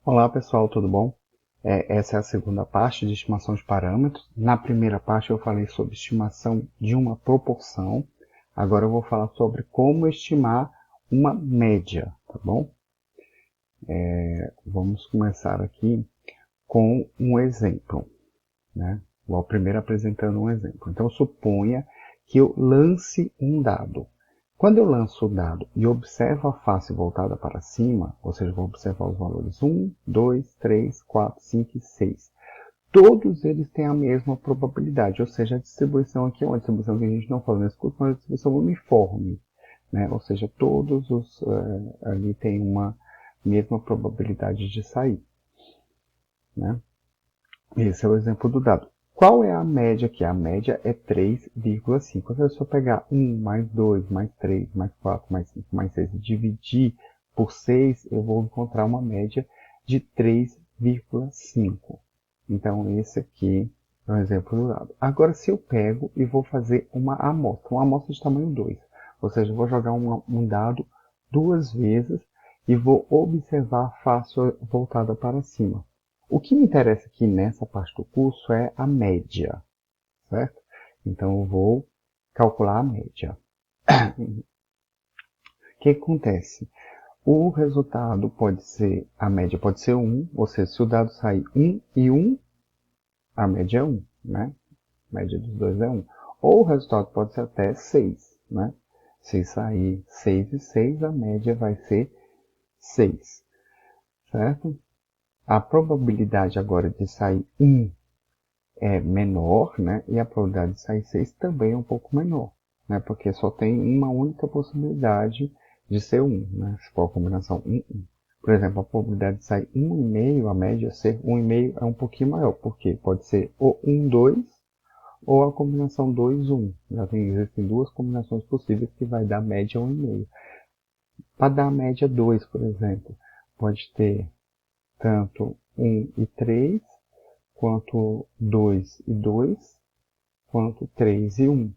Olá pessoal, tudo bom? Essa é a segunda parte de estimação de parâmetros. Na primeira parte eu falei sobre estimação de uma proporção. Agora eu vou falar sobre como estimar uma média, tá bom? Vamos começar aqui com um exemplo, né? Vou primeiro apresentando um exemplo. Então suponha que eu lance um dado. Quando eu lanço o dado e observo a face voltada para cima, ou seja, vou observar os valores 1, 2, 3, 4, 5 e 6. Todos eles têm a mesma probabilidade, ou seja, a distribuição aqui é uma distribuição que a gente não fala nesse curso, mas é uma distribuição uniforme, né? Ou seja, todos os ali têm uma mesma probabilidade de sair, né? Esse é o exemplo do dado. Qual é a média aqui? A média é 3,5. Se eu pegar 1 mais 2 mais 3 mais 4 mais 5 mais 6 e dividir por 6, eu vou encontrar uma média de 3,5. Então, esse aqui é um exemplo do dado. Agora, se eu pego e vou fazer uma amostra de tamanho 2, ou seja, eu vou jogar um dado duas vezes e vou observar a face voltada para cima. O que me interessa aqui nessa parte do curso é a média, certo? Então eu vou calcular a média. O que acontece? O resultado pode ser, a média pode ser 1, ou seja, se o dado sair 1 e 1, a média é 1, né? A média dos dois é 1. Ou o resultado pode ser até 6, né? Se sair 6 e 6, a média vai ser 6, certo? A probabilidade agora de sair 1 é menor, né? E a probabilidade de sair 6 também é um pouco menor, né? Porque só tem uma única possibilidade de ser 1, né? Se for a combinação 1, 1. Por exemplo, a probabilidade de sair 1,5, a média ser 1,5 é um pouquinho maior, porque pode ser ou 1, 2, ou a combinação 2, 1. Existem duas combinações possíveis que vai dar média 1,5. Para dar a média 2, por exemplo, pode ter tanto 1 e 3, quanto 2 e 2, quanto 3 e 1.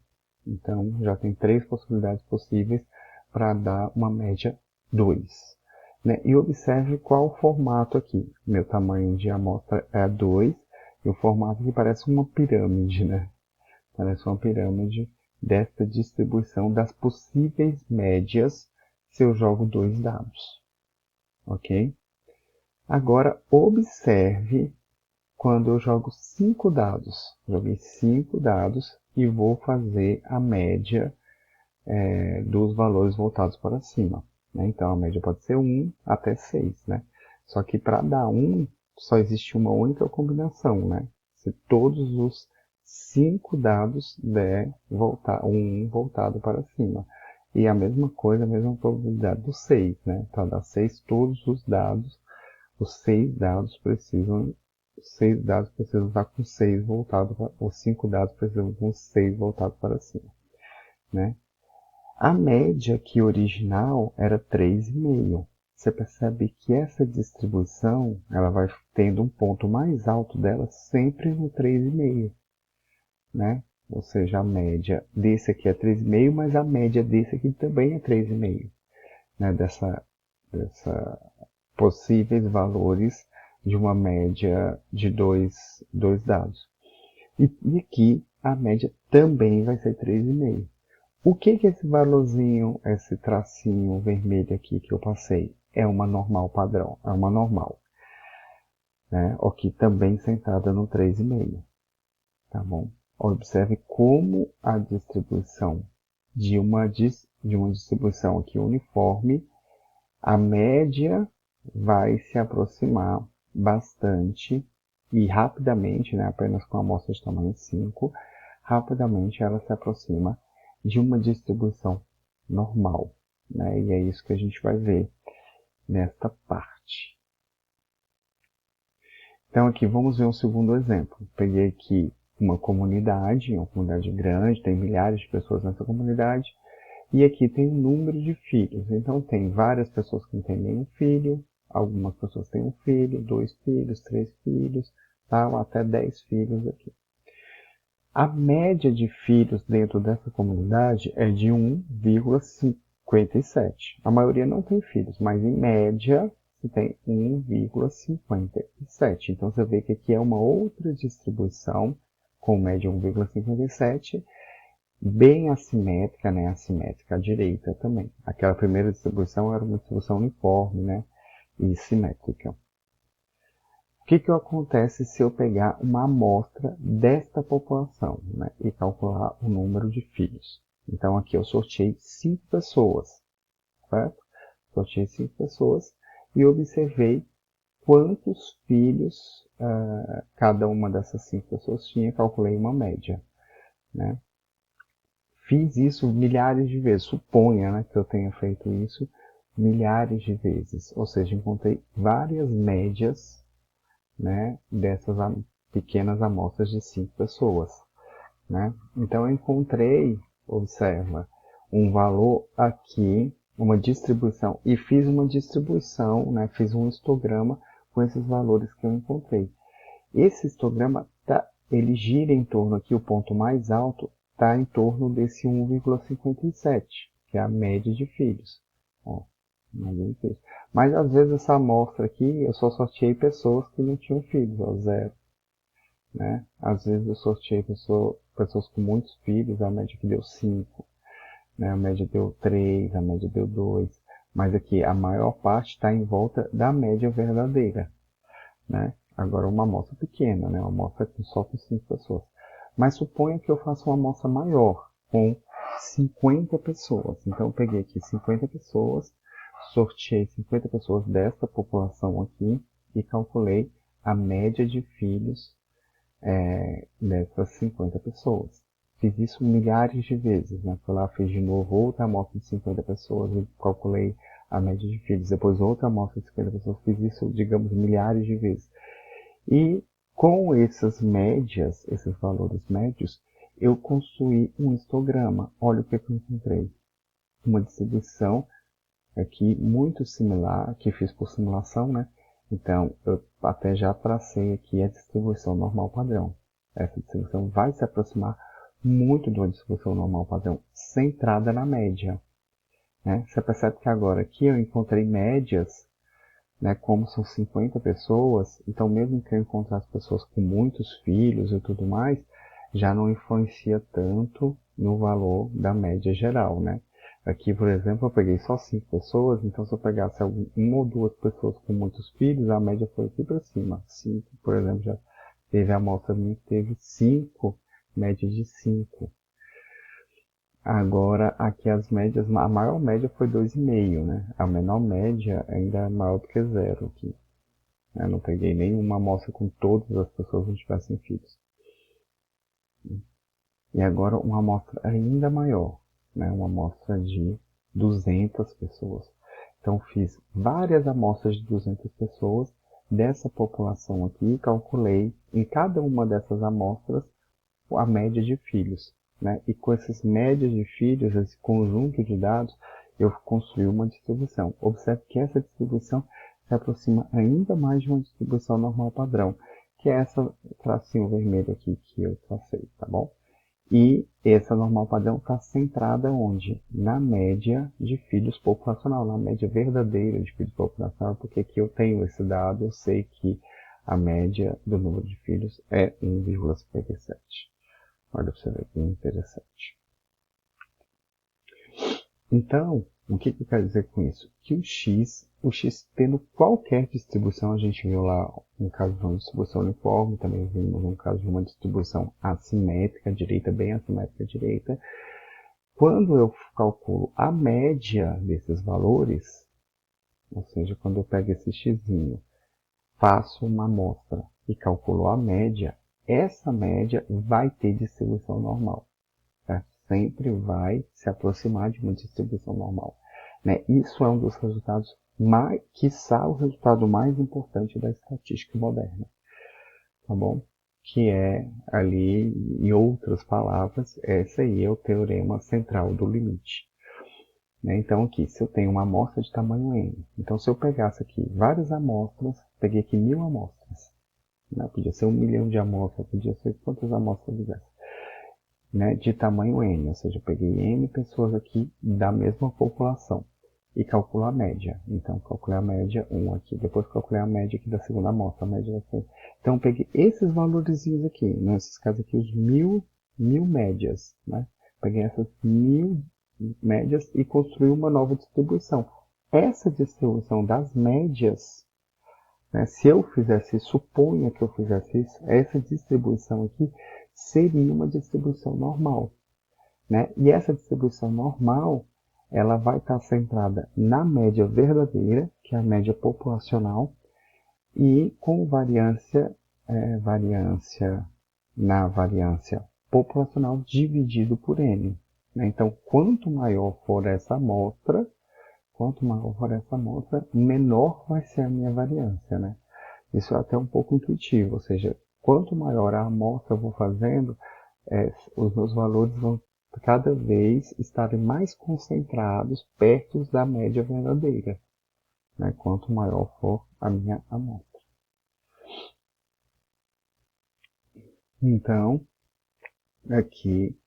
Então, já tem três possibilidades possíveis para dar uma média 2. Né? E observe qual o formato aqui. Meu tamanho de amostra é 2, e o formato aqui parece uma pirâmide, né? Parece uma pirâmide desta distribuição das possíveis médias se eu jogo dois dados. Ok? Agora, observe quando eu jogo 5 dados. Joguei 5 dados e vou fazer a média dos valores voltados para cima, né? Então, a média pode ser 1 até 6, né? Só que para dar 1, só existe uma única combinação, né? Se todos os 5 dados der um voltado para cima. E a mesma coisa, a mesma probabilidade do 6, né? Para dar 6, todos os 6 dados precisam estar com 6 voltado para, os 5 dados precisam com 6 voltados para cima, né? A média aqui original era 3,5. Você percebe que essa distribuição, ela vai tendo um ponto mais alto dela sempre no 3,5, né? Ou seja, a média desse aqui é 3,5, mas a média desse aqui também é 3,5, né? Dessa possíveis valores de uma média de dois dados. E aqui a média também vai ser 3,5. O que é esse valorzinho, esse tracinho vermelho aqui que eu passei? É uma normal padrão, é uma normal, né? Aqui também sentada no 3,5, tá bom? Observe como a distribuição de uma distribuição aqui uniforme, a média vai se aproximar bastante e rapidamente, né, apenas com a amostra de tamanho 5, rapidamente ela se aproxima de uma distribuição normal, né? E é isso que a gente vai ver nesta parte. Então aqui vamos ver um segundo exemplo. Peguei aqui uma comunidade grande, tem milhares de pessoas nessa comunidade, e aqui tem um número de filhos. Então tem várias pessoas que não têm nenhum filho, algumas pessoas têm um filho, 2 filhos, 3 filhos, tal, até 10 filhos aqui. A média de filhos dentro dessa comunidade é de 1,57. A maioria não tem filhos, mas em média você tem 1,57. Então, você vê que aqui é uma outra distribuição com média 1,57, bem assimétrica, né? Assimétrica à direita também. Aquela primeira distribuição era uma distribuição uniforme, né? E simétrica. O que acontece se eu pegar uma amostra desta população, né? E calcular o número de filhos? Então, aqui eu sorteei 5 pessoas, certo? Sorteei 5 pessoas e observei quantos filhos cada uma dessas 5 pessoas tinha, calculei uma média, né? Fiz isso milhares de vezes, suponha, né, que eu tenha feito isso milhares de vezes, ou seja, encontrei várias médias, né, dessas pequenas amostras de 5 pessoas, né? Então eu encontrei, observa, um valor aqui, uma distribuição, e fiz uma distribuição, né, fiz um histograma com esses valores que eu encontrei. Esse histograma, ele gira em torno aqui, o ponto mais alto está em torno desse 1,57, que é a média de filhos. Ó, média de filhos. Mas às vezes essa amostra aqui, eu só sorteei pessoas que não tinham filhos, ó, 0. Né? Às vezes eu sorteei pessoas com muitos filhos, a média que deu 5. Né? A média deu 3, a média deu 2. Mas aqui a maior parte está em volta da média verdadeira. Né? Agora uma amostra pequena, né? Uma amostra só com 5 pessoas. Mas suponha que eu faça uma amostra maior, com 50 pessoas. Então eu peguei aqui 50 pessoas, sorteei 50 pessoas desta população aqui e calculei a média de filhos dessas 50 pessoas. Fiz isso milhares de vezes, né? Fui lá, fiz de novo outra amostra de 50 pessoas e calculei a média de filhos. Depois outra amostra de 50 pessoas, fiz isso, digamos, milhares de vezes. E com essas médias, esses valores médios, eu construí um histograma. Olha o que eu encontrei. Uma distribuição aqui muito similar, que fiz por simulação, né? Então, eu até já tracei aqui a distribuição normal padrão. Essa distribuição vai se aproximar muito de uma distribuição normal padrão, centrada na média. Né? Você percebe que agora aqui eu encontrei médias, né, como são 50 pessoas, então mesmo que eu encontrasse pessoas com muitos filhos e tudo mais, já não influencia tanto no valor da média geral, né? Aqui, por exemplo, eu peguei só 5 pessoas, então se eu pegasse uma ou duas pessoas com muitos filhos, a média foi aqui para cima. 5, por exemplo, já teve a amostra minha que teve 5, média de 5. Agora, aqui as médias, a maior média foi 2,5, né? A menor média ainda é maior do que 0 aqui. Eu não peguei nenhuma amostra com todas as pessoas que não tivessem filhos. E agora uma amostra ainda maior, né? Uma amostra de 200 pessoas. Então fiz várias amostras de 200 pessoas dessa população aqui e calculei em cada uma dessas amostras a média de filhos. Né? E com essas médias de filhos, esse conjunto de dados, eu construí uma distribuição. Observe que essa distribuição se aproxima ainda mais de uma distribuição normal padrão, que é essa tracinho vermelho aqui que eu tracei, tá bom? E essa normal padrão está centrada onde? Na média de filhos populacional, na média verdadeira de filhos populacional, porque aqui eu tenho esse dado, eu sei que a média do número de filhos é 1,57. Olha para você ver que interessante. Então, o que eu quero dizer com isso? Que o x tendo qualquer distribuição, a gente viu lá no caso de uma distribuição uniforme, também vimos no caso de uma distribuição assimétrica, direita, bem assimétrica, direita. Quando eu calculo a média desses valores, ou seja, quando eu pego esse xzinho, faço uma amostra e calculo a média, essa média vai ter distribuição normal. Certo? Sempre vai se aproximar de uma distribuição normal. Né? Isso é um dos resultados, quiçá o resultado mais importante da estatística moderna. Tá bom? Que é ali, em outras palavras, esse aí é o teorema central do limite. Né? Então aqui, se eu tenho uma amostra de tamanho n, então se eu pegasse aqui várias amostras, peguei aqui 1000 amostras, né? Podia ser 1 milhão de amostras, podia ser quantas amostras tivesse, né? De tamanho n, ou seja, eu peguei n pessoas aqui da mesma população. e calculo a média. Então, calculei a média 1 aqui. Depois calculei a média aqui da segunda amostra. A média da... Então, eu peguei esses valorzinhos aqui. Nesses casos aqui, os mil médias. Né? Peguei essas 1000 médias e construí uma nova distribuição. Essa distribuição das médias, né, se eu fizesse, suponha que eu fizesse isso, essa distribuição aqui seria uma distribuição normal. Né? E essa distribuição normal, ela vai estar centrada na média verdadeira, que é a média populacional, e com variância na variância populacional dividido por N. Né? Então, quanto maior for essa amostra, menor vai ser a minha variância. Né? Isso é até um pouco intuitivo, ou seja, quanto maior a amostra eu vou fazendo, os meus valores vão cada vez estarem mais concentrados perto da média verdadeira, né? Quanto maior for a minha amostra. Então, aqui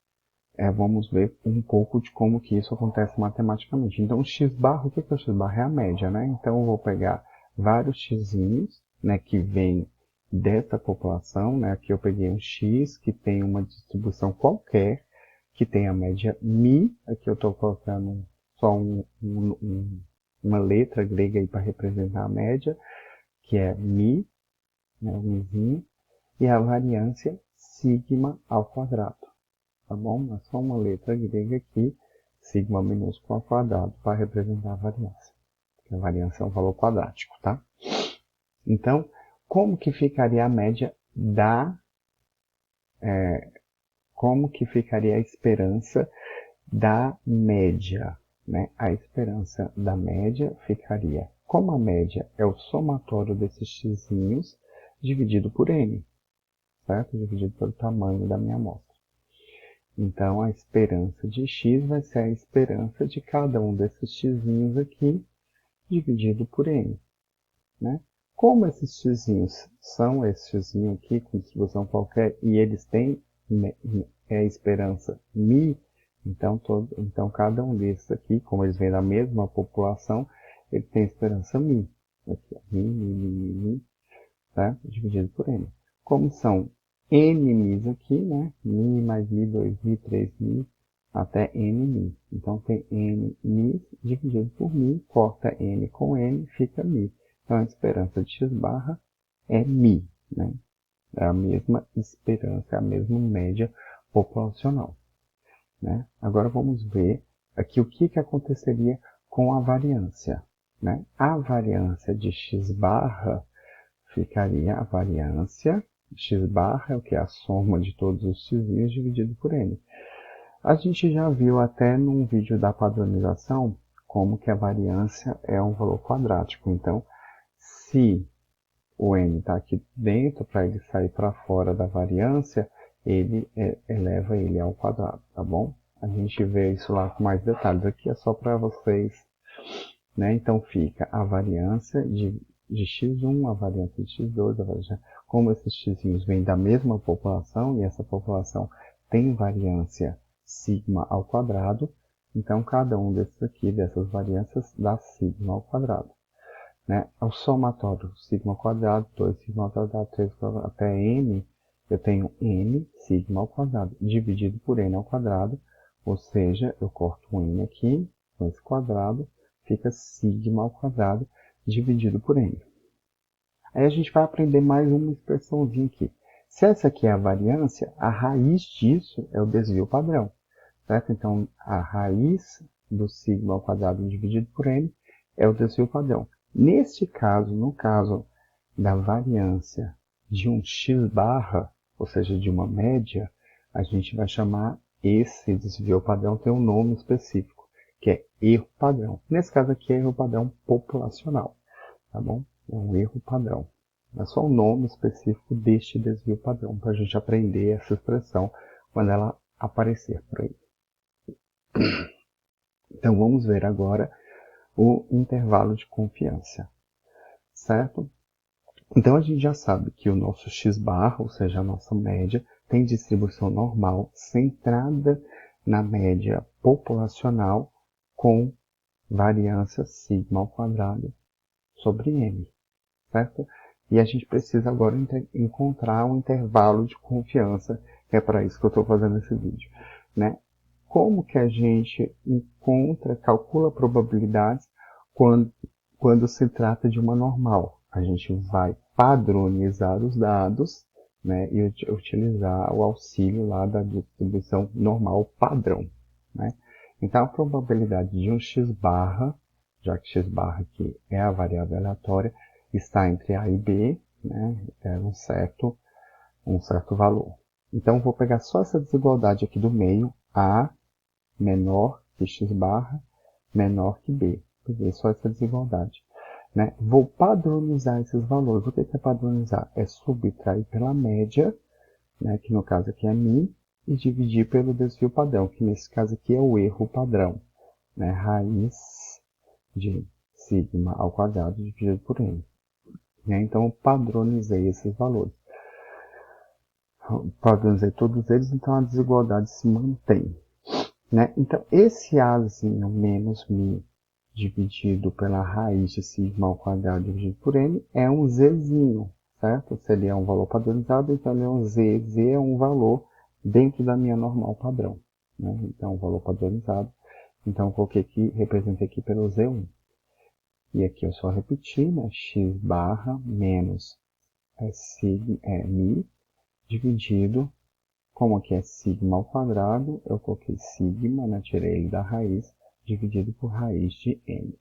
vamos ver um pouco de como que isso acontece matematicamente. Então, o x-barra, o que é o x-barra? É a média, né? Então, eu vou pegar vários xzinhos, né, que vem dessa população, né? Aqui eu peguei um x que tem uma distribuição qualquer, que tem a média mi, aqui eu estou colocando só uma letra grega aí para representar a média, que é mi, né, o mizinho, e a variância sigma ao quadrado, tá bom? É só uma letra grega aqui, sigma minúsculo ao quadrado, para representar a variância, porque a variância é um valor quadrático, tá? Então, como que ficaria a média como que ficaria a esperança da média, né? A esperança da média ficaria, como a média é o somatório desses xzinhos dividido por n, certo? Dividido pelo tamanho da minha amostra. Então, a esperança de x vai ser a esperança de cada um desses xzinhos aqui dividido por n, né? Como esses xzinhos são esse xzinho aqui com distribuição qualquer e eles têm a esperança mi, então cada um desses aqui, como eles vêm da mesma população, ele tem esperança mi. Aqui, mi, tá? Dividido por n. Como são n mi's aqui, né? Mi mais mi, 2mi, 3mi, até n mi. Então tem n mi's dividido por mi, corta n com n, fica mi. Então a esperança de x-barra é mi, né? É a mesma esperança, é a mesma média populacional. Né? Agora vamos ver aqui o que aconteceria com a variância. Né? A variância de x-barra ficaria a variância, x-barra é o que é a soma de todos os x's dividido por n. A gente já viu até num vídeo da padronização como que a variância é um valor quadrático. Então, se o n está aqui dentro, para ele sair para fora da variância, ele eleva ele ao quadrado, tá bom? A gente vê isso lá com mais detalhes. Aqui é só para vocês, né? Então fica a variância de x1, a variância de x2, a variância... como esses xzinhos vêm da mesma população, e essa população tem variância sigma ao quadrado, então cada um desses aqui, dessas variâncias, dá sigma ao quadrado. Né? O somatório sigma ao quadrado, 2 sigma ao quadrado, 3 quadrado, até n, eu tenho n sigma ao quadrado, dividido por n ao quadrado, ou seja, eu corto um n aqui, com esse quadrado, fica sigma ao quadrado, dividido por n. Aí a gente vai aprender mais uma expressãozinha aqui. Se essa aqui é a variância, a raiz disso é o desvio padrão, certo? Então, a raiz do sigma ao quadrado dividido por n é o desvio padrão. Neste caso, no caso da variância de um x-barra, ou seja, de uma média, a gente vai chamar esse desvio padrão, tem um nome específico, que é erro padrão. Nesse caso aqui é erro padrão populacional, tá bom? É um erro padrão. É só o nome específico deste desvio padrão, para a gente aprender essa expressão quando ela aparecer por aí. Então vamos ver agora o intervalo de confiança, certo? Então a gente já sabe que o nosso x-barra, ou seja, a nossa média, tem distribuição normal centrada na média populacional com variância sigma ao quadrado sobre n, certo? E a gente precisa agora encontrar um intervalo de confiança, que é para isso que eu estou fazendo esse vídeo, né? Como que a gente calcula probabilidades quando se trata de uma normal? A gente vai padronizar os dados, né, e utilizar o auxílio lá da distribuição normal padrão, né? Então, a probabilidade de um x barra, já que x barra aqui é a variável aleatória, está entre A e B, né, é um certo valor. Então, vou pegar só essa desigualdade aqui do meio, A menor que x barra, menor que B. Peguei só essa desigualdade, né? Vou padronizar esses valores. O que é padronizar? É subtrair pela média, né, que no caso aqui é μ, e dividir pelo desvio padrão, que nesse caso aqui é o erro padrão, né? Raiz de sigma ao quadrado dividido por n. Né? Então, eu padronizei esses valores. Padronizei todos eles, então a desigualdade se mantém. Né? Então, esse Azinho menos μ dividido pela raiz de sigma ao quadrado dividido por n é um Zzinho, certo? Se ele é um valor padronizado, então ele é um Z. Z é um valor dentro da minha normal padrão. Né? Então, um valor padronizado. Então, eu coloquei aqui, representei aqui pelo Z1. E aqui eu só repeti, né? X barra menos μ dividido, como aqui é sigma ao quadrado, eu coloquei sigma, né? Tirei ele da raiz, dividido por raiz de n.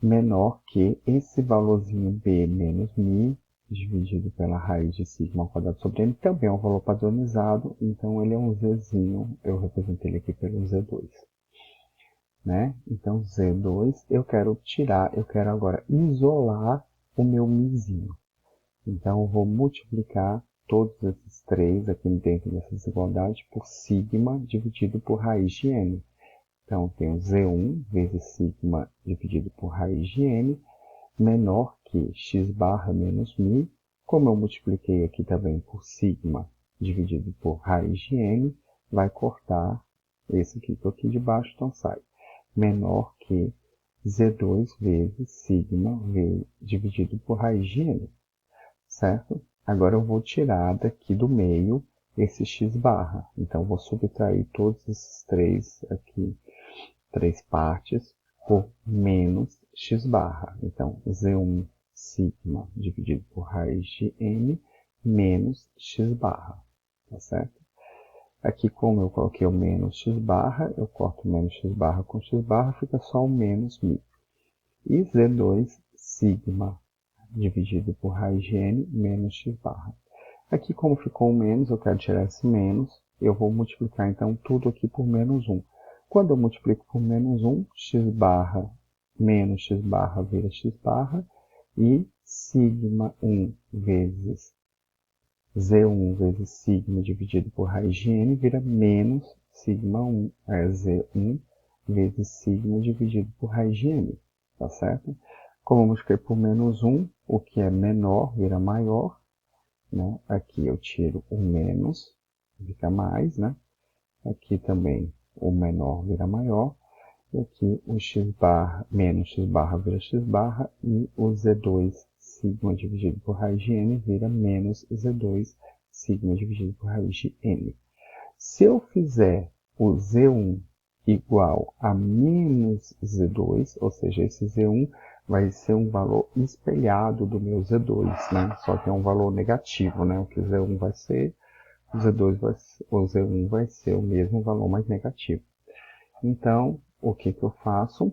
Menor que esse valorzinho b menos μ, dividido pela raiz de sigma ao quadrado sobre n, também é um valor padronizado, então ele é um zzinho, eu representei ele aqui pelo z2. Né? Então, z2, eu quero agora isolar o meu μzinho. Então, eu vou multiplicar todos esses três aqui dentro dessa desigualdade por sigma dividido por raiz de n. Então, eu tenho Z1 vezes sigma dividido por raiz de n, menor que x barra menos μ. Como eu multipliquei aqui também por sigma dividido por raiz de n, vai cortar esse aqui de baixo, então sai menor que Z2 vezes sigma dividido por raiz de n, certo? Agora eu vou tirar daqui do meio esse x barra. Então, vou subtrair todos esses três partes por menos x barra. Então, Z1 sigma dividido por raiz de n menos x barra, tá certo? Aqui, como eu coloquei o menos x barra, eu corto menos x barra com x barra, fica só o menos μ. E Z2 sigma dividido por raiz de n menos x barra. Aqui, como ficou um menos, eu quero tirar esse menos, eu vou multiplicar então tudo aqui por menos 1. Quando eu multiplico por menos 1, x barra menos x barra vira x barra, e sigma 1 vezes Z1 vezes sigma dividido por raiz de n vira menos sigma 1, Z1 vezes sigma dividido por raiz de n, tá certo? Como eu multipliquei por menos 1, o que é menor vira maior, né? Aqui eu tiro o menos, fica mais, né? Aqui também o menor vira maior, e aqui o x barra menos x barra vira x barra, e o Z2 sigma dividido por raiz de n vira menos Z2 sigma dividido por raiz de n. Se eu fizer o Z1 igual a menos Z2, ou seja, esse Z1 vai ser um valor espelhado do meu Z2, né? Só que é um valor negativo, né? O que o Z1 vai ser, o Z1 vai ser o mesmo valor, mais negativo. Então, o que eu faço?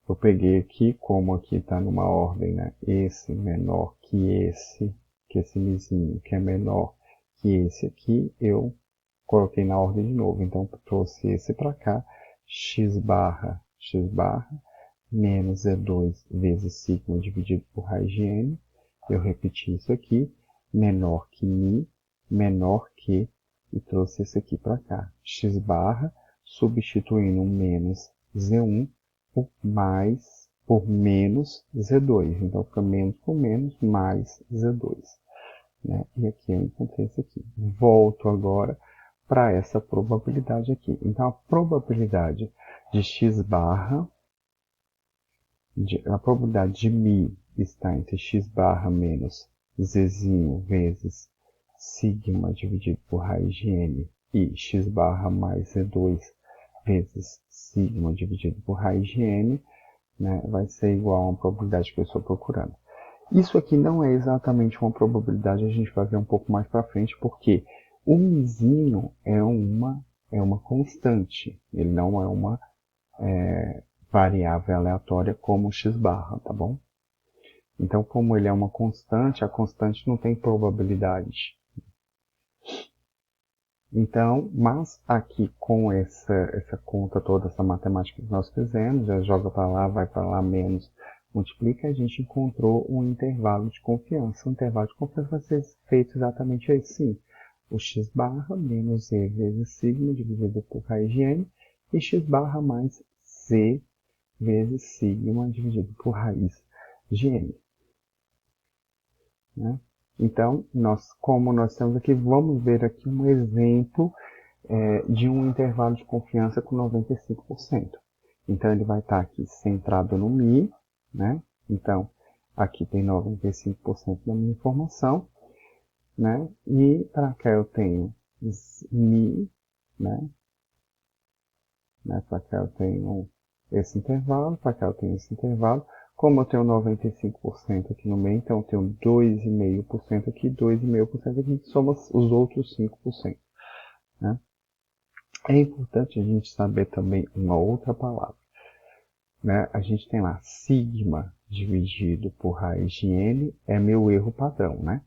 Eu peguei aqui, como aqui está numa ordem, né? Esse menor que esse mizinho, que é menor que esse aqui, eu coloquei na ordem de novo. Então, trouxe esse para cá, x barra, menos Z2 vezes sigma dividido por raiz de n. Eu repeti isso aqui, menor que μ, menor que, e trouxe esse aqui para cá, x barra, substituindo menos Z1 por menos Z2. Então, fica menos por menos, mais Z2. Né? E aqui eu encontrei isso aqui. Volto agora para essa probabilidade aqui. Então, a probabilidade de x barra, a probabilidade de μ está entre x barra menos zzinho vezes sigma dividido por raiz de n e x barra mais z2 vezes sigma dividido por raiz de n, né, vai ser igual a uma probabilidade que eu estou procurando. Isso aqui não é exatamente uma probabilidade, a gente vai ver um pouco mais para frente, porque o μzinho é uma constante, ele não é uma variável aleatória como o x barra, tá bom? Então, como ele é uma constante, a constante não tem probabilidade. Então, mas aqui com essa conta toda, essa matemática que nós fizemos, já joga para lá, vai para lá, menos, multiplica, a gente encontrou um intervalo de confiança. O intervalo de confiança vai ser feito exatamente assim. O x barra menos e vezes sigma dividido por raiz de n, e x barra mais c vezes sigma dividido por raiz de n. Né? Então, como nós temos aqui, vamos ver aqui um exemplo de um intervalo de confiança com 95%. Então, ele vai estar aqui centrado no μ, né? Então, aqui tem 95% da minha informação, né? E para cá eu tenho μ, né? Para cá eu tenho esse intervalo, para cá eu tenho esse intervalo. Como eu tenho 95% aqui no meio, então eu tenho 2,5% aqui, 2,5% aqui, que soma os outros 5%. Né? É importante a gente saber também uma outra palavra. Né? A gente tem lá sigma dividido por raiz de n, é meu erro padrão. Né?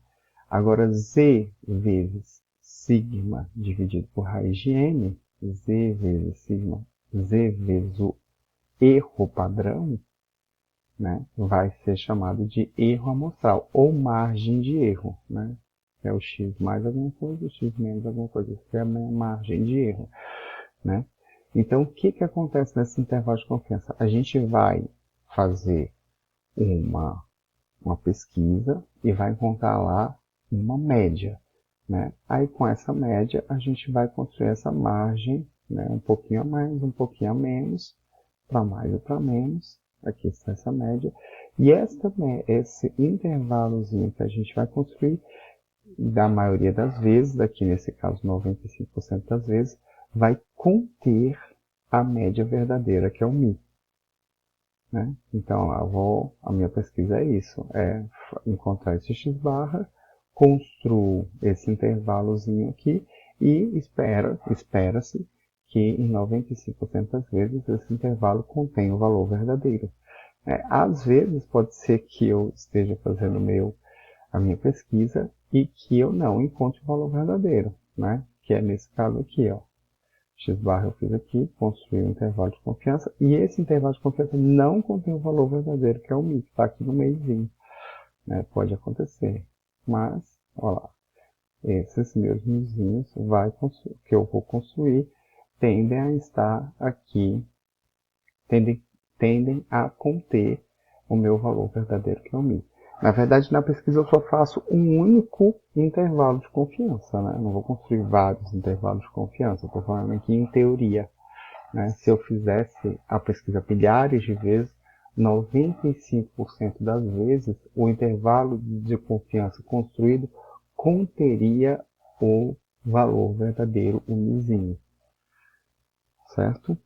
Agora, z vezes sigma dividido por raiz de n, z vezes sigma, z vezes o erro padrão, né, vai ser chamado de erro amostral, ou margem de erro. Né? É o x mais alguma coisa, o x menos alguma coisa. Isso é a minha margem de erro. Né? Então, o que acontece nesse intervalo de confiança? A gente vai fazer uma pesquisa e vai encontrar lá uma média. Né? Aí, com essa média, a gente vai construir essa margem, né, um pouquinho a mais, um pouquinho a menos, para mais ou para menos. Aqui está essa média. E esse intervalozinho que a gente vai construir, da maioria das vezes, aqui nesse caso 95% das vezes, vai conter a média verdadeira, que é o μ. Né? Então, a minha pesquisa é isso, é encontrar esse x barra, construo esse intervalozinho aqui e espera-se que em 95% das vezes esse intervalo contém o valor verdadeiro. Às vezes pode ser que eu esteja fazendo a minha pesquisa e que eu não encontre o valor verdadeiro, né? Que é nesse caso aqui, ó. X barra eu fiz aqui, construí um intervalo de confiança, e esse intervalo de confiança não contém o valor verdadeiro, que é o μ, que está aqui no meiozinho. Né? Pode acontecer, mas, olha lá, esses meus μzinhos que eu vou construir tendem a estar aqui, tendem a conter o meu valor verdadeiro, que é o μ. Na verdade, na pesquisa eu só faço um único intervalo de confiança, né? Não vou construir vários intervalos de confiança, estou falando aqui em teoria. Né? Se eu fizesse a pesquisa milhares de vezes, 95% das vezes o intervalo de confiança construído conteria o valor verdadeiro, o μzinho. Certo?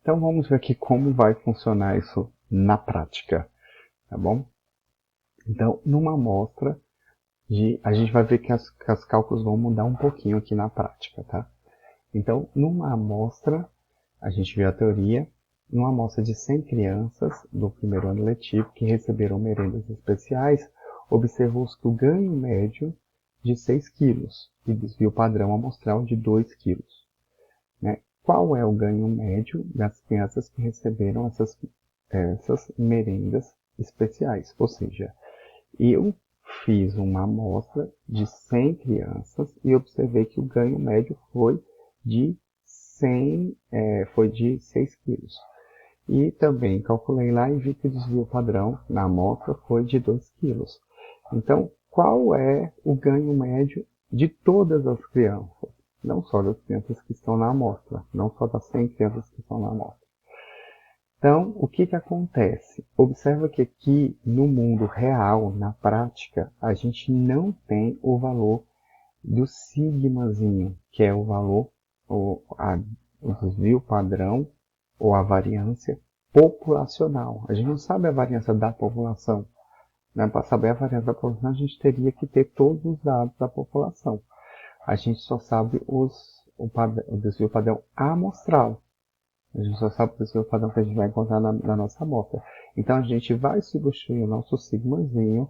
Então vamos ver aqui como vai funcionar isso na prática. Tá bom? Então, numa amostra, a gente vai ver que os cálculos vão mudar um pouquinho aqui na prática, tá? Então, numa amostra, a gente viu a teoria, numa amostra de 100 crianças do primeiro ano letivo que receberam merendas especiais, observou-se que o ganho médio de 6 kg e desvio padrão amostral de 2 kg. Né? Qual é o ganho médio das crianças que receberam essas merendas especiais? Ou seja, eu fiz uma amostra de 100 crianças e observei que o ganho médio foi de 6 quilos. E também calculei lá e vi que o desvio padrão na amostra foi de 2 quilos. Então, qual é o ganho médio de todas as crianças? não só das crianças que estão na amostra, não só das 100 crianças que estão na amostra. Então, o que acontece? Observa que aqui no mundo real, na prática, a gente não tem o valor do sigmazinho, que é o valor, o desvio padrão, ou a variância populacional. A gente não sabe a variância da população. Né? Para saber a variância da população, a gente teria que ter todos os dados da população. A gente só sabe o desvio padrão amostral. A gente só sabe o desvio padrão que a gente vai encontrar na nossa amostra. Então, a gente vai substituir o nosso sigmazinho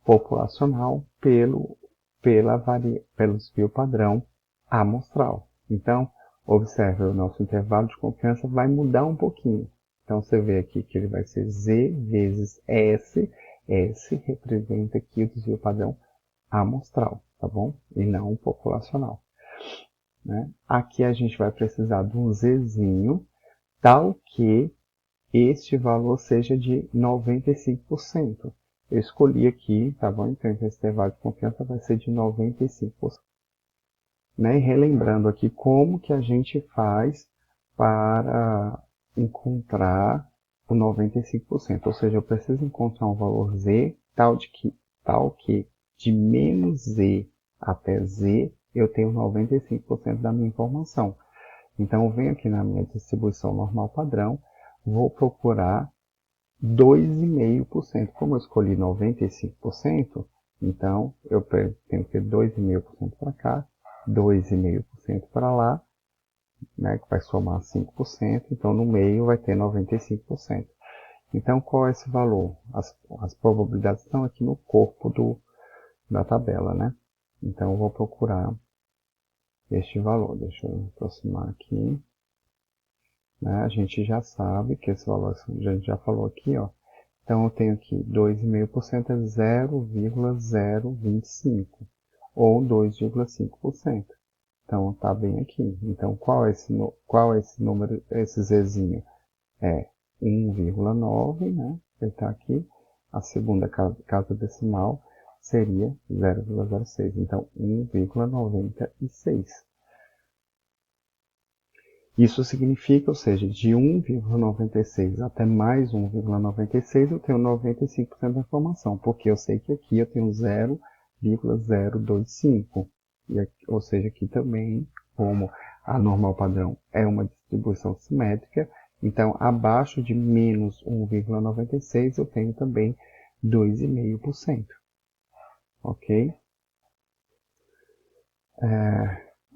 populacional pelo desvio padrão amostral. Então, observe, o nosso intervalo de confiança vai mudar um pouquinho. Então, você vê aqui que ele vai ser Z vezes S. S representa aqui o desvio padrão amostral, tá bom? E não populacional. Né? Aqui a gente vai precisar de um Zzinho, tal que este valor seja de 95%. Eu escolhi aqui, tá bom? Então, esse intervalo de confiança vai ser de 95%. Né? E relembrando aqui como que a gente faz para encontrar o 95%. Ou seja, eu preciso encontrar um valor Z tal que de menos Z até Z eu tenho 95% da minha informação. Então, eu venho aqui na minha distribuição normal padrão, vou procurar 2,5%. Como eu escolhi 95%, então eu tenho que ter 2,5% para cá, 2,5% para lá, né, que vai somar 5%, então no meio vai ter 95%. Então, qual é esse valor? As probabilidades estão aqui no corpo da tabela, né? Então, eu vou procurar este valor. Deixa eu aproximar aqui. Né? A gente já sabe que esse valor, a gente já falou aqui, ó. Então, eu tenho aqui 2,5% é 0,025, ou 2,5%. Então, está bem aqui. Então, qual é esse número, esse Zzinho? É 1,9, né? Ele está aqui. A segunda casa decimal seria 0,06. Então, 1,96. Isso significa, ou seja, de 1,96 até mais 1,96 eu tenho 95% da informação, porque eu sei que aqui eu tenho 0,025. Ou seja, aqui também, como a normal padrão é uma distribuição simétrica, então abaixo de menos 1,96 eu tenho também 2,5%. Ok?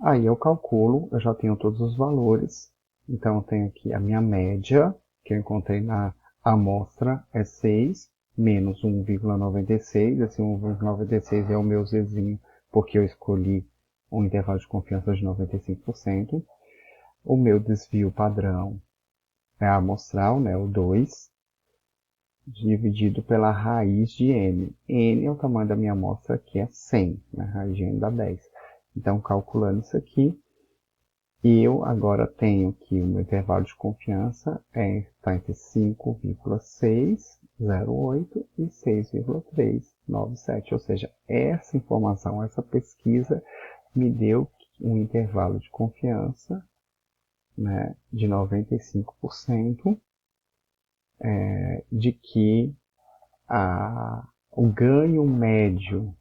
Aí eu calculo, eu já tenho todos os valores. Então eu tenho aqui a minha média, que eu encontrei na amostra, é 6, menos 1,96. Esse 1,96 é o meu Zzinho, porque eu escolhi um intervalo de confiança de 95%. O meu desvio padrão é amostral, né, o 2, dividido pela raiz de n. N é o tamanho da minha amostra, que é 100, né, raiz de n dá 10. Então, calculando isso aqui, eu agora tenho que o meu intervalo de confiança está entre 5,608 e 6,397. Ou seja, essa informação, essa pesquisa me deu um intervalo de confiança, né, de 95%, de que o ganho médio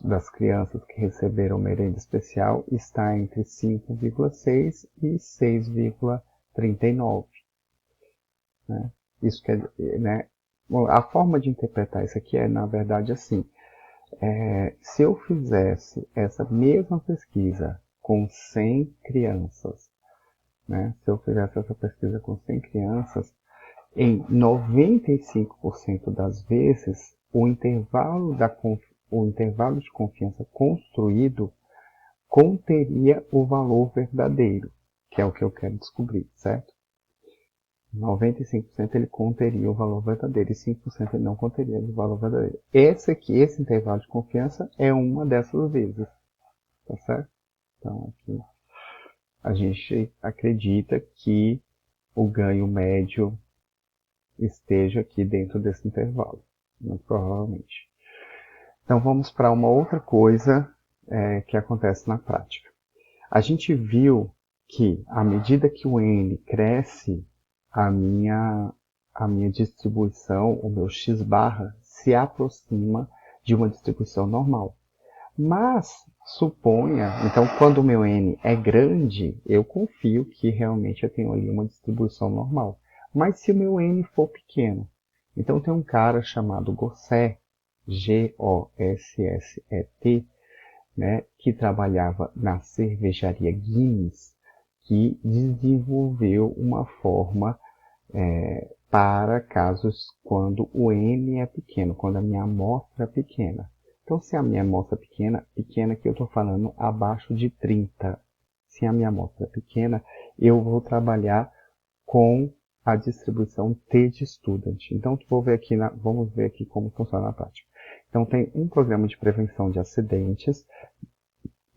das crianças que receberam merenda especial está entre 5,6 e 6,39. Né? Isso quer, né? A forma de interpretar isso aqui é, na verdade, assim. Se eu fizesse essa mesma pesquisa com 100 crianças, né? Se eu fizesse essa pesquisa com 100 crianças, em 95% das vezes, o intervalo de confiança construído conteria o valor verdadeiro, que é o que eu quero descobrir, certo? 95% ele conteria o valor verdadeiro e 5% ele não conteria o valor verdadeiro. Esse intervalo de confiança é uma dessas vezes, tá certo? Então, aqui a gente acredita que o ganho médio esteja aqui dentro desse intervalo, muito provavelmente. Então vamos para uma outra coisa que acontece na prática. A gente viu que à medida que o N cresce, a minha distribuição, o meu x barra, se aproxima de uma distribuição normal. Mas suponha, então quando o meu N é grande, eu confio que realmente eu tenho ali uma distribuição normal. Mas se o meu N for pequeno, então tem um cara chamado Gosset, G-O-S-S-E-T, né, que trabalhava na cervejaria Guinness, que desenvolveu uma forma para casos quando o N é pequeno, quando a minha amostra é pequena. Então, se a minha amostra é pequena que eu estou falando abaixo de 30, se a minha amostra é pequena, eu vou trabalhar com a distribuição T de student. Então, vamos ver aqui como funciona na prática. Então, tem um programa de prevenção de acidentes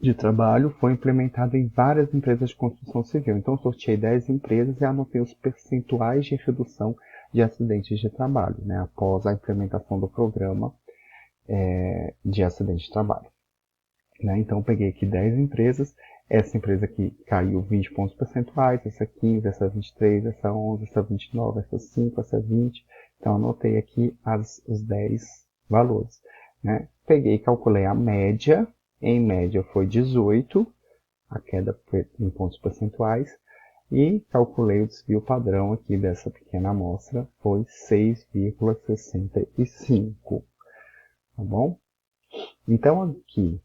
de trabalho, foi implementado em várias empresas de construção civil. Então, sorteei 10 empresas e anotei os percentuais de redução de acidentes de trabalho, né, após a implementação do programa de acidente de trabalho. Né? Então, peguei aqui 10 empresas, essa empresa aqui caiu 20 pontos percentuais, essa 15, essa 23, essa 11, essa 29, essa 5, essa 20. Então, anotei aqui os 10 valores. Né? Peguei e calculei a média, em média foi 18, a queda foi em pontos percentuais, e calculei o desvio padrão aqui dessa pequena amostra, foi 6,65. Tá bom? Então, aqui,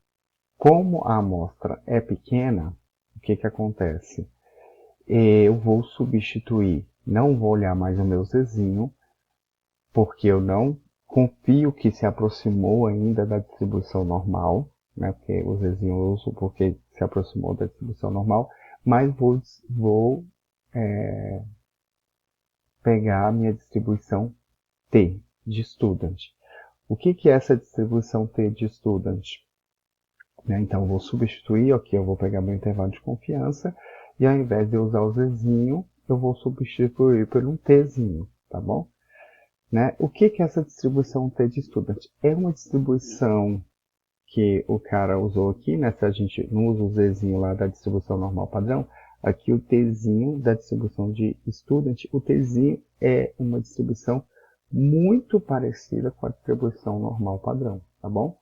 como a amostra é pequena, o que acontece? Eu vou substituir, não vou olhar mais o meu Zzinho, porque eu não confio que se aproximou ainda da distribuição normal, né? Porque o Zzinho eu uso porque se aproximou da distribuição normal, mas vou pegar a minha distribuição T de student. O que é essa distribuição T de student? Então, eu vou substituir, aqui eu vou pegar meu intervalo de confiança, e ao invés de eu usar o Zzinho, eu vou substituir por um Tzinho, tá bom? Né? O que é essa distribuição T de student? É uma distribuição que o cara usou aqui, né? Se a gente não usa o Zzinho lá da distribuição normal padrão, aqui o Tzinho da distribuição de student, o Tzinho é uma distribuição muito parecida com a distribuição normal padrão, tá bom?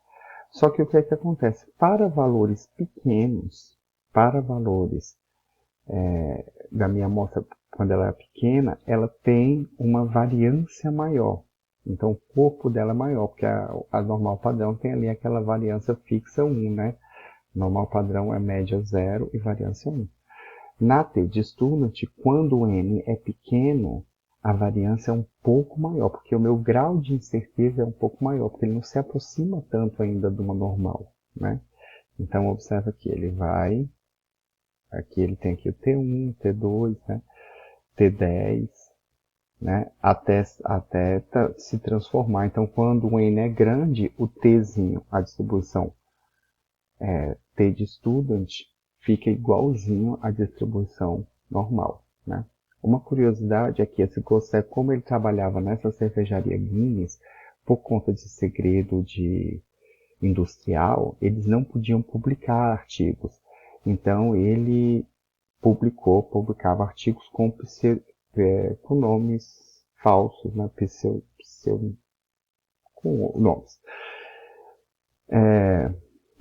Só que o que acontece? Para valores pequenos, para valores da minha amostra, quando ela é pequena, ela tem uma variância maior. Então, o corpo dela é maior, porque a normal padrão tem ali aquela variância fixa 1, né? Normal padrão é média 0 e variância 1. Na T de student, quando o N é pequeno, a variância é um pouco maior, porque o meu grau de incerteza é um pouco maior, porque ele não se aproxima tanto ainda de uma normal, né? Então, observa que ele vai, aqui ele tem aqui o T1, T2, né? T10, né? Até se transformar. Então, quando o N é grande, o Tzinho, a distribuição T de student, fica igualzinho à distribuição normal, né? Uma curiosidade é que esse Gosset, como ele trabalhava nessa cervejaria Guinness, por conta de segredo industrial, eles não podiam publicar artigos. Então ele publicava artigos com nomes falsos, né? Com nomes.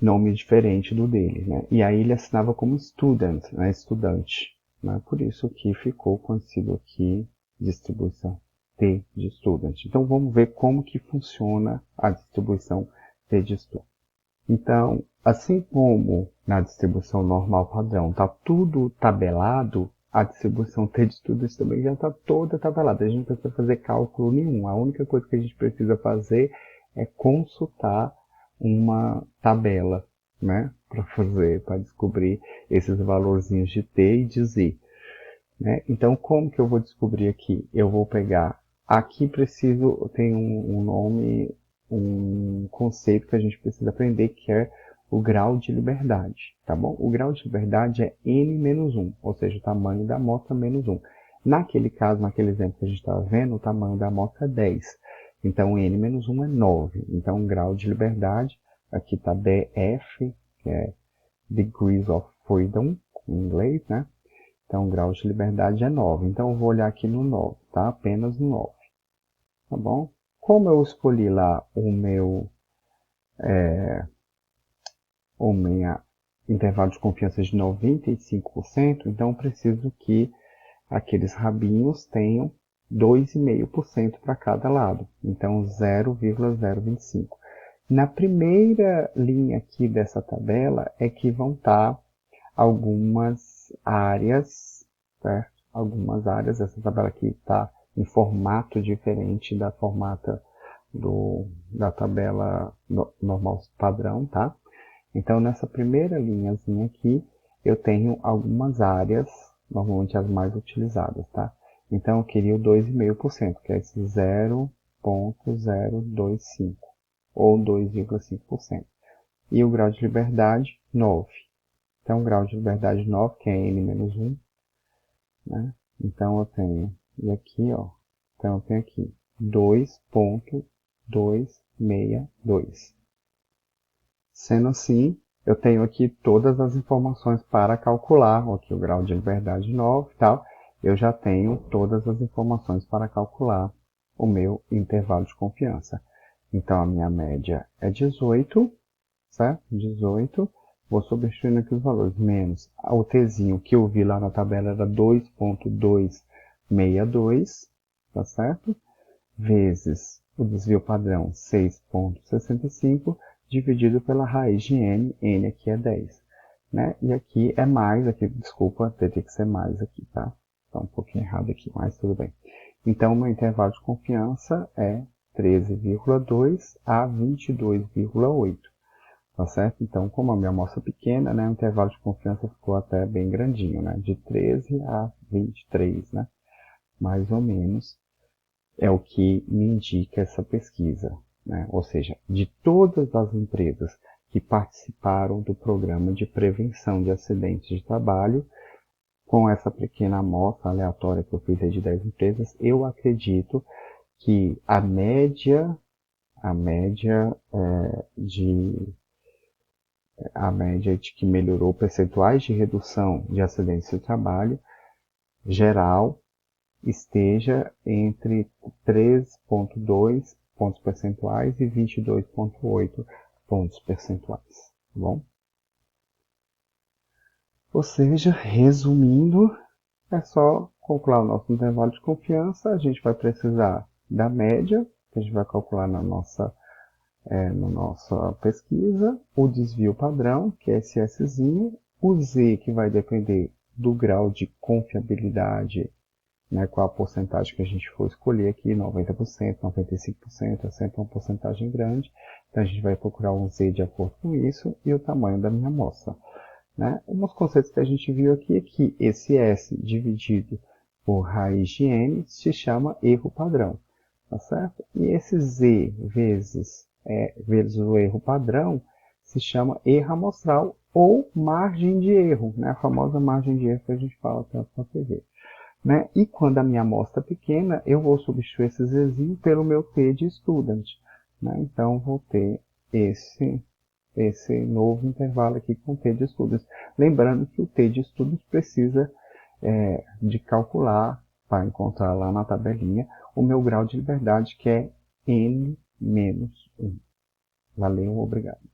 Nome diferente do dele, né? E aí ele assinava como student, né? Estudante. Né? Por isso que ficou conhecido aqui distribuição T de student. Então vamos ver como que funciona a distribuição T de student. Então, assim como na distribuição normal padrão está tudo tabelado, a distribuição T de student também já está toda tabelada. A gente não precisa fazer cálculo nenhum. A única coisa que a gente precisa fazer é consultar uma tabela, né, para descobrir esses valorzinhos de T e de Z. Né? Então, como que eu vou descobrir aqui? Eu vou pegar, aqui tem um nome, um conceito que a gente precisa aprender, que é o grau de liberdade, tá bom? O grau de liberdade é n-1, ou seja, o tamanho da amostra menos 1. Naquele caso, naquele exemplo que a gente estava vendo, o tamanho da amostra é 10. Então, n menos 1 é 9. Então, o grau de liberdade, aqui está DF, que é Degrees of Freedom, em inglês, né? Então, o grau de liberdade é 9. Então, eu vou olhar aqui no 9, tá? Apenas no 9. Tá bom? Como eu escolhi lá o meu intervalo de confiança de 95%, então eu preciso que aqueles rabinhos tenham 2,5% para cada lado. Então, 0,025. Na primeira linha aqui dessa tabela é que vão estar algumas áreas, certo? Algumas áreas. Essa tabela aqui está em formato diferente da da tabela normal padrão, tá? Então, nessa primeira linhazinha aqui, eu tenho algumas áreas, normalmente as mais utilizadas, tá? Então, eu queria o 2,5%, que é esse 0,025, ou 2,5%. E o grau de liberdade, 9. Então, o grau de liberdade 9, que é n menos 1, né? Então, eu tenho, e aqui, ó, então eu tenho aqui 2,262. Sendo assim, eu tenho aqui todas as informações para calcular, aqui o grau de liberdade 9 e tal, eu já tenho todas as informações para calcular o meu intervalo de confiança. Então, a minha média é 18, certo? 18. Vou substituindo aqui os valores, menos o tzinho que eu vi lá na tabela era 2,262, tá certo? Vezes o desvio padrão 6,65, dividido pela raiz de n aqui é 10. Né? E aqui é mais, aqui, desculpa, teria que ser mais aqui, tá? Tá um pouquinho errado aqui, mas tudo bem. Então, o meu intervalo de confiança é 13,2 a 22,8. Tá certo? Então, como a minha amostra é pequena, né, o intervalo de confiança ficou até bem grandinho, né? De 13 a 23, né? Mais ou menos é o que me indica essa pesquisa, né? Ou seja, de todas as empresas que participaram do programa de prevenção de acidentes de trabalho, com essa pequena amostra aleatória que eu fiz de 10 empresas, eu acredito que a média de que melhorou percentuais de redução de acidentes de trabalho geral esteja entre 3,2 pontos percentuais e 22,8 pontos percentuais. Tá bom? Ou seja, resumindo, é só calcular o nosso intervalo de confiança. A gente vai precisar da média, que a gente vai calcular na nossa pesquisa, o desvio padrão, que é esse Szinho, o Z, que vai depender do grau de confiabilidade, né, qual a porcentagem que a gente for escolher aqui, 90%, 95%, é sempre uma porcentagem grande, então a gente vai procurar um Z de acordo com isso, e o tamanho da minha amostra. Né? Um dos conceitos que a gente viu aqui é que esse S dividido por raiz de n se chama erro padrão, tá certo? E esse Z vezes o erro padrão se chama erro amostral ou margem de erro, né? A famosa margem de erro que a gente fala tanto na TV. Né? E quando a minha amostra é pequena, eu vou substituir esse Zzinho pelo meu T de student. Né? Então, vou ter esse novo intervalo aqui com o T de students. Lembrando que o T de students precisa de calcular, para encontrar lá na tabelinha, o meu grau de liberdade, que é n menos 1. Valeu, obrigado.